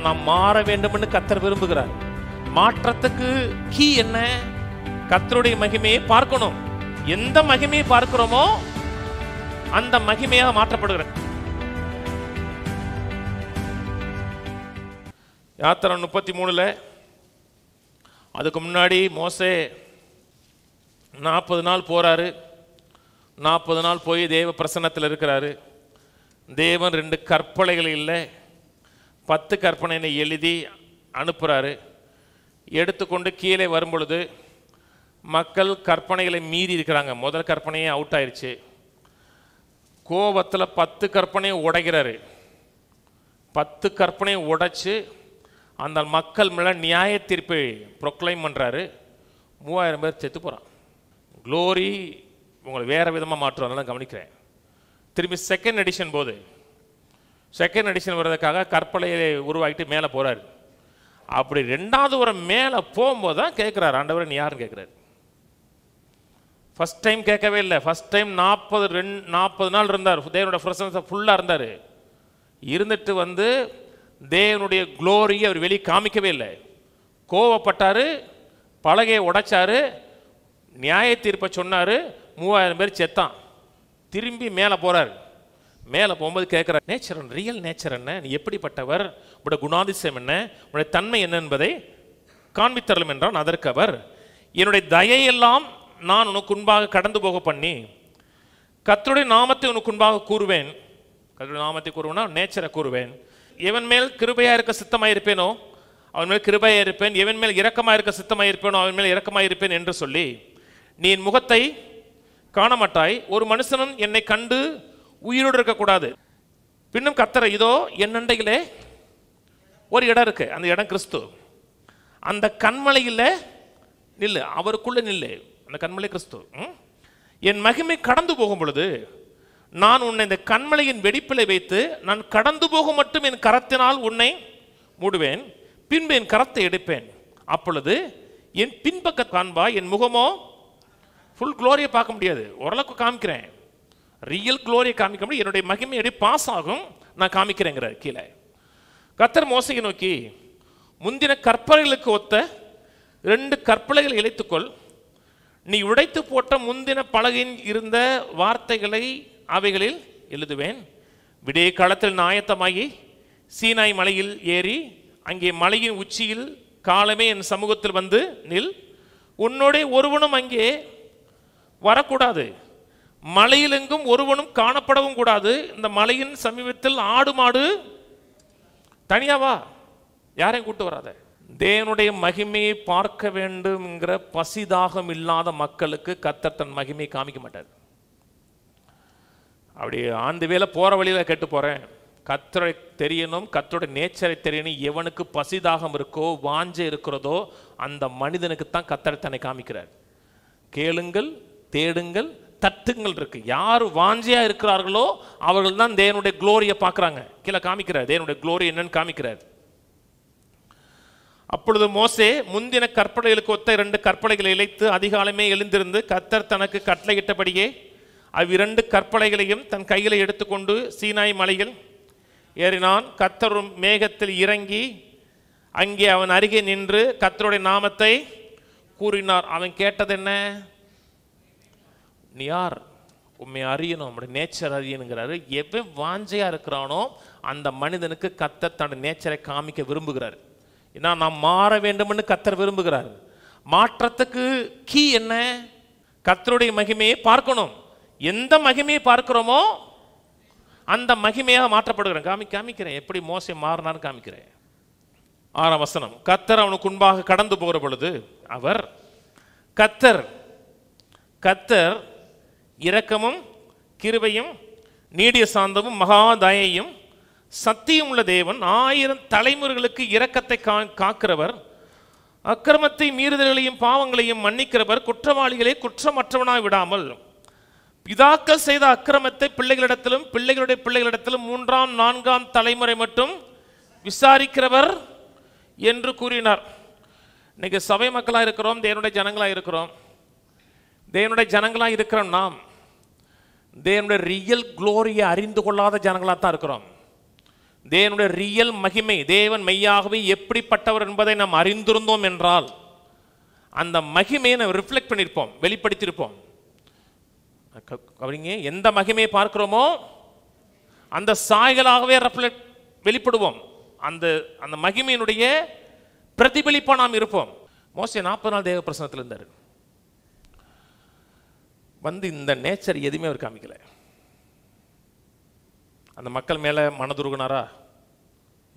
நாம் மாற வேண்டும் என்று கர்த்தர் விரும்புகிறார். மாற்றத்துக்கு கீ என்ன? கர்த்தருடைய மகிமையை பார்க்கணும். எந்த மகிமையை பார்க்கிறோமோ அந்த மகிமையாக மாற்றப்படுகிறது. யாத்திரை 33 அதுக்கு முன்னாடி மோசே 40 நாள் போறாரு. 40 நாள் போய் தேவ பிரசன்னத்தில் இருக்கிறாரு. தேவன் 2 கற்பனைகள் இல்லை, 10 கற்பனை எழுதி அனுப்புகிறாரு. எடுத்துக்கொண்டு கீழே வரும்பொழுது மக்கள் கற்பனைகளை மீறி இருக்கிறாங்க. முதல் கற்பனையே அவுட் ஆயிடுச்சு. கோபத்தில் 10 கற்பனையை உடைக்கிறாரு. 10 கற்பனையை உடைச்சு அந்த மக்கள் மேலே நியாய தீர்ப்பை ப்ரொக்ளைம் பண்ணுறாரு. 3000 பேர் செத்து போகிறான். க்ளோரி உங்களை வேறு விதமாக மாற்றுவாங்க கவனிக்கிறேன். திரும்பி செகண்ட் எடிஷன் போது செகண்ட் எடிஷன் வர்றதுக்காக கற்பனையை உருவாக்கிட்டு மேலே போகிறாரு. அப்படி 2வது ஒரு மேலே போகும்போது தான் கேட்குறாரு, ஆண்டவரே நீ யாருன்னு கேட்குறாரு. ஃபஸ்ட் டைம் கேட்கவே இல்லை. ஃபஸ்ட் டைம் 40 நாள் இருந்தார். தேவனுடைய பிரசன்னத்தை ஃபுல்லாக இருந்தார். இருந்துட்டு வந்து தேவனுடைய க்ளோரியை அவர் வெளியே காமிக்கவே இல்லை. கோவப்பட்டார், பலகையை உடைச்சாரு, நியாய தீர்ப்பை சொன்னார். 3000 பேர் செத்தான். திரும்பி மேலே போகிறார். மேலே போகும்போது கேட்குறார், நேச்சர் ரியல் நேச்சர் என்ன, நீ எப்படிப்பட்டவர், உடைய குணாதிசயம் என்ன, உடைய தன்மை என்ன என்பதை காண்பித்தரலும் என்றான். அதற்கு அவர், என்னுடைய தயையெல்லாம் நான் உனக்கு முன்பாக கடந்து போக பண்ணி கர்த்தருடைய நாமத்தை உனக்கு முன்பாக கூறுவேன். கர்த்தருடைய நாமத்தை கூறுவேன்னா நேச்சரை கூறுவேன். எவன் மேல் கிருபையாக இருக்க சித்தமாக இருப்பேனோ அவன் மேல் கிருபையாக இருப்பேன், எவன் மேல் இரக்கமாக இருக்க சித்தமாக இருப்பேனோ அவன் மேல் இரக்கமாக இருப்பேன் என்று சொல்லி நீ என் முகத்தை காண மாட்டாய். ஒரு மனுஷனும் என்னை கண்டு உயிரோடு இருக்கக்கூடாது. பின்னும் கர்த்தர், இதோ என் அண்டையிலே ஒரு இடம் இருக்கு, அந்த இடம் கிறிஸ்து. அந்த கண்மலையில் நில்லு, அவருக்குள்ள நில்லு. அந்த கண்மலை கிறிஸ்து. என் மகிமை கடந்து போகும் பொழுது நான் உன்னை இந்த கண்மலையின் வெடிப்பிலை வைத்து நான் கடந்து போகும் மட்டும் என் கரத்தினால் உன்னை மூடுவேன். பின்பு என் கரத்தை எடுப்பேன். அப்பொழுது என் பின்பக்க காண்பா, என் முகமோ ஃபுல் க்ளோரியை பார்க்க முடியாது, ஓரளவுக்கு காமிக்கிறேன். ரியல் க்ளோரியை காமிக்க முடியும். என்னுடைய மகிமை எப்படி பாஸ் ஆகும் நான் காமிக்கிறேங்கிறார். கீழே கர்த்தர் மோசையை நோக்கி, முந்தின கற்பனைகளுக்கு ஒத்த 2 கற்பனைகளை இழைத்துக்கொள். நீ உடைத்து போட்ட முந்தின பலகையில் இருந்த வார்த்தைகளை அவைகளில் எழுதுவேன். விடிய காலத்தில் ஆயத்தமாகி சீனாய் மலையில் ஏறி அங்கே மலையின் உச்சியில் காலமே என் சமூகத்தில் வந்து நில். உன்னோட ஒருவனும் அங்கே வரக்கூடாது, மலையில் எங்கும் ஒருவனும் காணப்படவும் கூடாது. இந்த மலையின் சமீபத்தில் ஆடு மாடு தனியாவா, யாரையும் கூட்டு வராத. தேவனுடைய மகிமையை பார்க்க வேண்டும்ங்கிற பசிதாகம் இல்லாத மக்களுக்கு கர்த்தர் தன் மகிமையை காமிக்க மாட்டார். அப்படி ஆண்டு வேலை போகிற வழியில் கேட்டு போகிறேன், கர்த்தரை தெரியணும், கர்த்தருடைய நேச்சரை தெரியணும். எவனுக்கு பசிதாகம் இருக்கோ வாஞ்சை இருக்கிறதோ அந்த மனிதனுக்கு தான் கர்த்தர் தன்னை காமிக்கிறார். கேளுங்கள், தேடுங்கள், தட்டுங்கள் இருக்கு. யார் வாஞ்சையாக இருக்கிறார்களோ அவர்கள் தான் தேவனுடைய க்ளோரியை பார்க்குறாங்க. கீழே காமிக்கிறார், தேவனுடைய க்ளோரி என்னன்னு காமிக்கிறார். அப்பொழுது மோசே முந்தின கற்பனைகளுக்கு ஒத்த 2 கற்பனைகளை இழைத்து அதிகாலமே எழுந்திருந்து கர்த்தர் தனக்கு கட்டளையிட்டபடியே அவ்விரண்டு கற்பனைகளையும் தன் கையில் எடுத்துக்கொண்டு சீனாய் மலையில் ஏறினான். கர்த்தர் மேகத்தில் இறங்கி அங்கே அவன் அருகே நின்று கர்த்தருடைய நாமத்தை கூறினார். அவன் கேட்டது என்ன? நீ யார், உண்மை அறியணும், நம்முடைய நேச்சர் அறியணுங்கிறாரு. எவன் வாஞ்சையா இருக்கிறானோ அந்த மனிதனுக்கு கர்த்தர் தன்னுடைய நேச்சரை காமிக்க விரும்புகிறார். ஏன்னா நாம் மாற வேண்டும்னு கர்த்தர் விரும்புகிறார். மாற்றத்துக்கு கீ என்ன? கர்த்தருடைய மகிமையை பார்க்கணும். எந்த மகிமையை பார்க்கிறோமோ அந்த மகிமையாக மாற்றப்படுகிறேன். காமிக்கிறேன் எப்படி மோசே மாறினான்னு காமிக்கிறேன். 6ஆம் வசனம். கர்த்தர் அவனுக்கு முன்பாக கடந்து போகிற பொழுது அவர், கர்த்தர் இரக்கமும் கிருபையும் நீடிய சாந்தமும் மகா தயையும் சத்தியம் உள்ள தேவன், 1000 தலைமுறைகளுக்கு இரக்கத்தை காக்கிறவர், அக்கிரமத்தை மீறுதல்களையும் பாவங்களையும் மன்னிக்கிறவர், குற்றவாளிகளை குற்றமற்றவனாய் விடாமல் பிதாக்கள் செய்த அக்கிரமத்தை பிள்ளைகளிடத்திலும் பிள்ளைகளுடைய பிள்ளைகளிடத்திலும் 3ஆம் 4ஆம் தலைமுறை மட்டும் விசாரிக்கிறவர் என்று கூறினார். இன்னைக்கு சபை மக்களாக இருக்கிறோம், தேவனுடைய ஜனங்களாக இருக்கிறோம். தேவனுடைய ஜனங்களாக இருக்கிறோம். நாம் தேவனுடைய ரியல் க்ளோரியை அறிந்து கொள்ளாத ஜனங்களாக தான் இருக்கிறோம். தேவனுடைய ரியல் மகிமை, தேவன் மெய்யாகவே எப்படிப்பட்டவர் என்பதை நாம் அறிந்திருந்தோம் என்றால் அந்த மகிமையை நாம் ரிஃப்ளெக்ட் பண்ணியிருப்போம், வெளிப்படுத்தியிருப்போம். அப்படிங்க எந்த மகிமையை பார்க்கிறோமோ அந்த சாய்களாகவே வெளிப்படுவோம். அந்த அந்த மகிமையினுடைய பிரதிபலிப்பா நாம் இருப்போம். மோசே 40 நாள் தேவ பிரசன்னத்தில் இருந்தார். வந்து இந்த நேச்சர் எதுவுமே அவர் காமிக்கல. அந்த மக்கள் மேல மனதுருகுனாரா,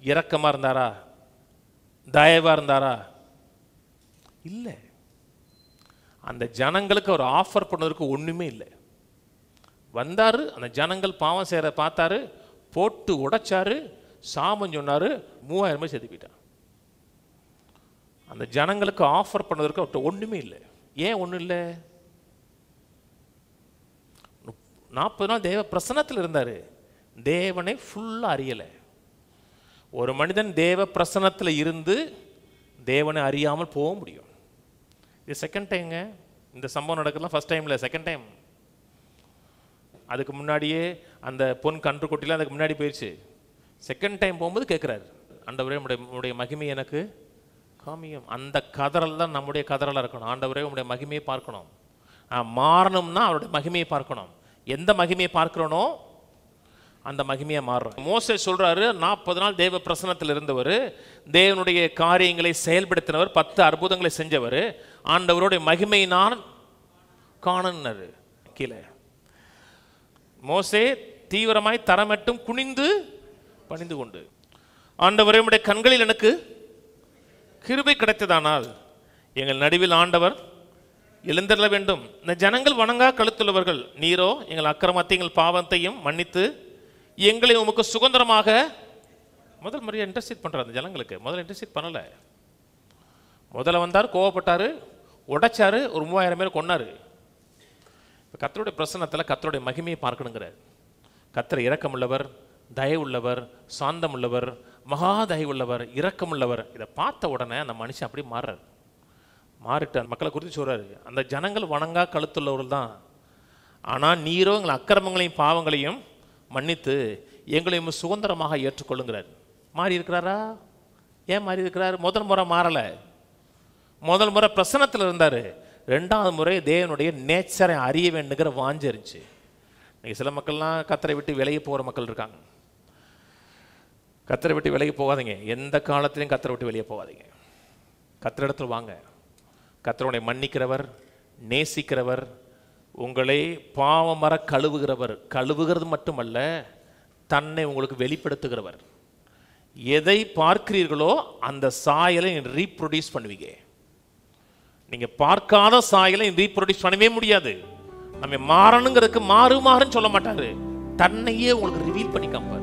இரக்கமா இருந்தாரா, தயவா இருந்தாரா? இல்லை. அந்த ஜனங்களுக்கு அவர் ஆஃபர் பண்ணதற்கு ஒண்ணுமே இல்லை. வந்தாரு, அந்த ஜனங்கள் பாவம் செய்யற பார்த்தாரு, போட்டு உடைச்சாரு, சாமம் சொன்னாரு, 3000 பேர் செத்து போயிட்டான். அந்த ஜனங்களுக்கு ஆஃபர் பண்ணதற்கு அவர்கிட்ட ஒண்ணுமே இல்லை. ஏன் ஒன்றும் இல்லை? 40 நாள் தேவ பிரசன்னத்தில் இருந்தாரு, தேவனை ஃபுல்லா அறியலை. ஒரு மனிதன் தேவ பிரசன்னத்தில் இருந்து தேவனை அறியாமல் போக முடியும். இது செகண்ட் டைம்ங்க இந்த சம்பவம் நடக்கலாம். ஃபர்ஸ்ட் டைம் இல்லை, செகண்ட் டைம். அதுக்கு முன்னாடியே அந்த பொன் கன்று கொட்டிலாம் அதுக்கு முன்னாடி போயிடுச்சு. செகண்ட் டைம் போகும்போது கேட்குறாரு, ஆண்டவரே உடைய மகிமை எனக்கு காமியும். அந்த கதறல் தான் நம்முடைய கதறலாக இருக்கணும். ஆண்டவரே உடைய மகிமையை பார்க்கணும். மாறணும்னா அவருடைய மகிமையை பார்க்கணும். எந்த மகிமையை பார்க்கிறோனோ அந்த மகிமையை மாறுறோம். மோசே சொல்றாரு, 40 நாள் தேவ பிரசன்னத்தில் இருந்தவர், தேவனுடைய காரியங்களை செயல்படுத்தினவர், 10 அற்புதங்களை செஞ்சவர், ஆண்டவருடைய மகிமையை நான் காணனாரு. கீழே மோசே தீவிரமாய் தரமட்டும் குனிந்து பணிந்து கொண்டு, ஆண்டவரே உம்முடைய கண்களில் எனக்கு கிருபை கிடைத்ததானால் எங்கள் நடுவில் ஆண்டவர் எழுந்தருள வேண்டும். இந்த ஜனங்கள் வணங்கா கழுத்துள்ளவர்கள், நீரோ எங்கள் அக்கிரமத்தை எங்கள் பாவத்தையும் மன்னித்து எங்களை உமக்கு சுதந்திரமாக. முதல் முறையாக இன்டர்சீட் பண்றாரு. அந்த ஜனங்களுக்கு முதல்ல இன்டர்சீட் பண்ணல. முதல்ல வந்தார், கோவப்பட்டாரு, உடைச்சாரு, ஒரு 3000 பேர் கொன்னாரு. கர்த்தருடைய பிரசன்னத்தில் கர்த்தருடைய மகிமையை பார்க்கணுங்கிறார். கர்த்தர் இரக்கமுள்ளவர், தயவுள்ளவர், சாந்தமுள்ளவர், மகா தயவுள்ளவர், இரக்கமுள்ளவர். இதை பார்த்த உடனே அந்த மனுஷன் அப்படியே மாறிட்டு அந்த மக்களை குறித்து சொல்றாரு, அந்த ஜனங்கள் வணங்கா கழுத்துள்ளவர்கள் தான், ஆனால் நீரோ எங்கள் அக்கிரமங்களையும் பாவங்களையும் மன்னித்து எங்களையும் சுதந்திரமாக ஏற்றுக்கொள்ளுங்கிறார். மாறி இருக்கிறாரா? ஏன் மாறி இருக்கிறார்? முதல் முறை மாறல. முதல் முறை பிரசன்னத்தில் இருந்தாரு. 2வது முறை தேவனுடைய நேச்சரை அறிய வேண்டுங்கிற வாஞ்சை இருந்துச்சு. இன்னைக்கு சில மக்கள்லாம் கர்த்தரை விட்டு விலகி போகிற மக்கள் இருக்காங்க. கர்த்தரை விட்டு விலகி போகாதீங்க. எந்த காலத்திலையும் கர்த்தரை விட்டு வெளியே போகாதீங்க. கர்த்தரிடத்தில் வாங்க. கர்த்தருடைய மன்னிக்கிறவர், நேசிக்கிறவர், உங்களை பாவமர கழுவுகிறவர். கழுவுகிறது மட்டுமல்ல, தன்னை உங்களுக்கு வெளிப்படுத்துகிறவர். எதை பார்க்கிறீர்களோ அந்த சாயலை ரீப்ரொடியூஸ் பண்ணுவீங்க. நீங்க பார்க்காத சாயலை ரீப்ரொடியூஸ் பண்ணவே முடியாது. நம்ம மாறணுங்கிறதுக்கு மாறுன்னு சொல்ல மாட்டாரு, தன்னையே உங்களுக்கு ரிவீல் பண்ணி காமிப்பார்.